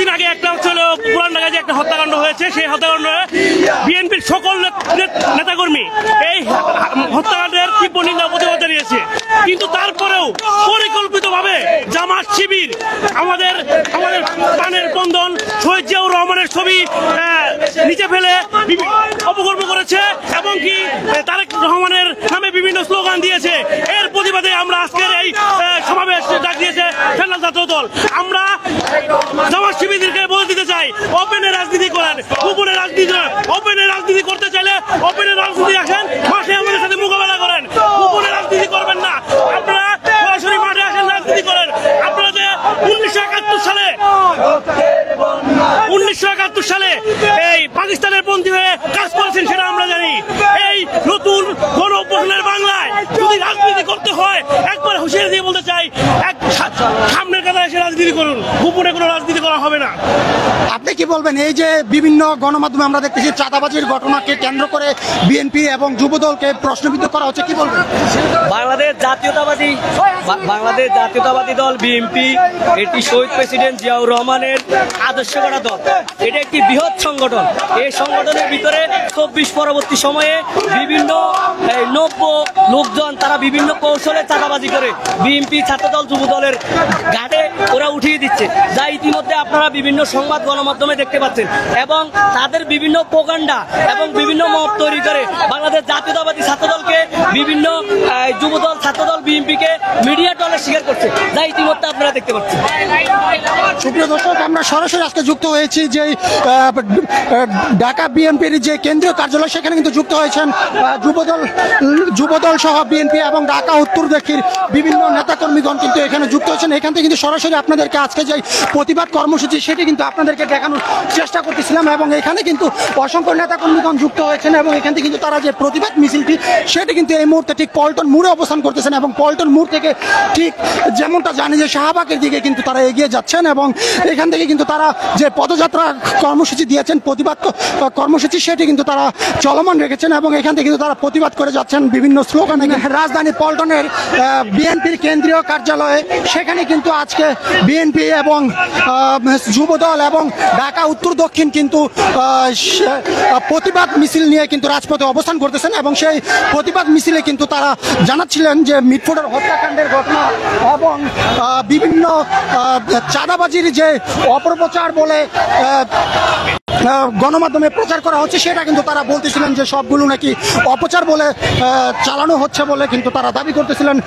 কিছুদিন আগে একটা হচ্ছিল পুরান ঢাকায় যে একটা হত্যাকাণ্ড হয়েছে, সেই হত্যাকাণ্ডে বিএনপির সকল নেতাকর্মী এই হত্যাকাণ্ডের তীব্র নিন্দা প্রতিবাদ জানিয়েছে। কিন্তু তারপরেও পরিকল্পিতভাবে জামাত শিবির আমাদের প্রাণের বন্ধন শহীদ জিয়াউর রহমানের ছবি নিচে ফেলে অপকর্ম করেছে এবং কি তারেক রহমানের নামে বিভিন্ন স্লোগান দিয়েছে। এর প্রতিবাদে আমরা আজকের এই সমাবেশ ডাক দিয়েছে ফেডারেল ছাত্র দল। আমরা জামাত শিবিরকে বলে দিতে চাই, ওপেনে রাজনীতি করেন, গোপনে রাজনীতি করেন। ওপেনে রাজনীতি করতে চাইলে ওপেনে রাজনীতি আসেন, মাঠে আমাদের সাথে মোকাবেলা করেন। গোপনে রাজনীতি করবেন না, আপনারা সরাসরি মাঠে আসেন, রাজনীতি করেন। আপনারা যে 1971 সালে এই পাকিস্তানের বন্দী হয়ে কাজ করেছেন সেটা আমরা জানি। এই নতুন গণ অভ্যুত্থানের বাংলায় যদি রাজনীতি করতে হয় একবার হুঁশিয়ারি দিয়ে বলতে চাই, সামনের কাতারে এসে রাজনীতি করুন, গোপনে কোনো রাজনীতি করা হবে না। আপনি কি বলবেন, এই যে বিভিন্ন গণমাধ্যমে আমরা দেখতেছি চাঁদাবাজির ঘটনাকে কেন্দ্র করে বিএনপি এবং যুবদলকে প্রশ্নবিদ্ধ করা হচ্ছে, কি বলবেন? বাংলাদেশ জাতীয়তাবাদী দল বিএনপি এটি শহীদ প্রেসিডেন্ট জিয়াউর রহমানের আদর্শ করা দল। এটা একটি বৃহৎ সংগঠন। এই সংগঠনের ভিতরে 24 পরবর্তী সময়ে বিভিন্ন নব্য লোকজন তারা বিভিন্ন কৌশলে চাঁদাবাজি করে বিএনপি ছাত্রদল যুবদলের ঘাটে ওরা উঠিয়ে দিচ্ছে, যা ইতিমধ্যে আপনারা বিভিন্ন সংবাদ গণমাধ্যমে দেখতে পাচ্ছেন। এবং তাদের বিভিন্ন প্রোপাগান্ডা এবং বিভিন্ন মত তৈরি করে বাংলাদেশ জাতীয়তাবাদী ছাত্রদলকে বিভিন্ন যুবদল ছাত্রদল বিএনপিকে মিডিয়া টলের শিকার করছে, যা ইতিমধ্যে আপনারা দেখতে পাচ্ছেন। সুপ্রিয় দর্শক, আমরা সরাসরি আজকে যুক্ত হয়েছি যে ঢাকা বিএনপির যে কেন্দ্রীয় কার্যালয়, সেখানে কিন্তু যুক্ত হয়েছেন যুবদল সহ বিএনপি এবং ঢাকা উত্তর দক্ষিণ বিভিন্ন নেতাকর্মীগণ কিন্তু এখানে যুক্ত হয়েছেন। এখান থেকে কিন্তু সরাসরি আপনাদেরকে আজকে যে প্রতিবাদ কর্মসূচি সেটি কিন্তু আপনাদেরকে দেখানোর চেষ্টা করতেছিলাম এবং এখানে কিন্তু অসংখ্য নেতাকর্মীগণ যুক্ত হয়েছেন এবং এখান থেকে কিন্তু তারা যে প্রতিবাদ মিছিলটি সেটি কিন্তু এই মুহূর্তে ঠিক পল্টন মোড়ে অবস্থান করতেছেন এবং পল্টন মোড় থেকে ঠিক যেমনটা জানি যে শাহবাগের দিকে কিন্তু তারা এগিয়ে যাচ্ছেন এবং এখান থেকে কিন্তু তারা যে পদযাত্রা কর্মসূচি দিয়েছেন, প্রতিবাদ কর্মসূচি সেটি কিন্তু তারা চলমান রেখেছেন এবং এখান থেকে কিন্তু তারা প্রতিবাদ করে যাচ্ছেন বিভিন্ন স্লোগানে। রাজধানী পল্টনের বিএনপির কেন্দ্রীয় কার্যালয়ে সেখানে কিন্তু আজকে বিএনপি এবং যুবদল এবং ঢাকা উত্তর দক্ষিণ কিন্তু প্রতিবাদ মিছিল নিয়ে কিন্তু রাজপথে অবস্থান করতেছেন এবং সেই প্রতিবাদ মিছিলে কিন্তু তারা জানাচ্ছিলেন যে মিটফোর্ডের হত্যাকাণ্ডের ঘটনা এবং বিভিন্ন চাঁদাবাজির যে অপপ্রচার বলে গণমাধ্যমে প্রচার করা হচ্ছে, সেটা কিন্তু তারা বলতেছিলেন যে সবগুলো নাকি অপচার বলে চালানো হচ্ছে বলে কিন্তু তারা দাবি করতেছিলেন।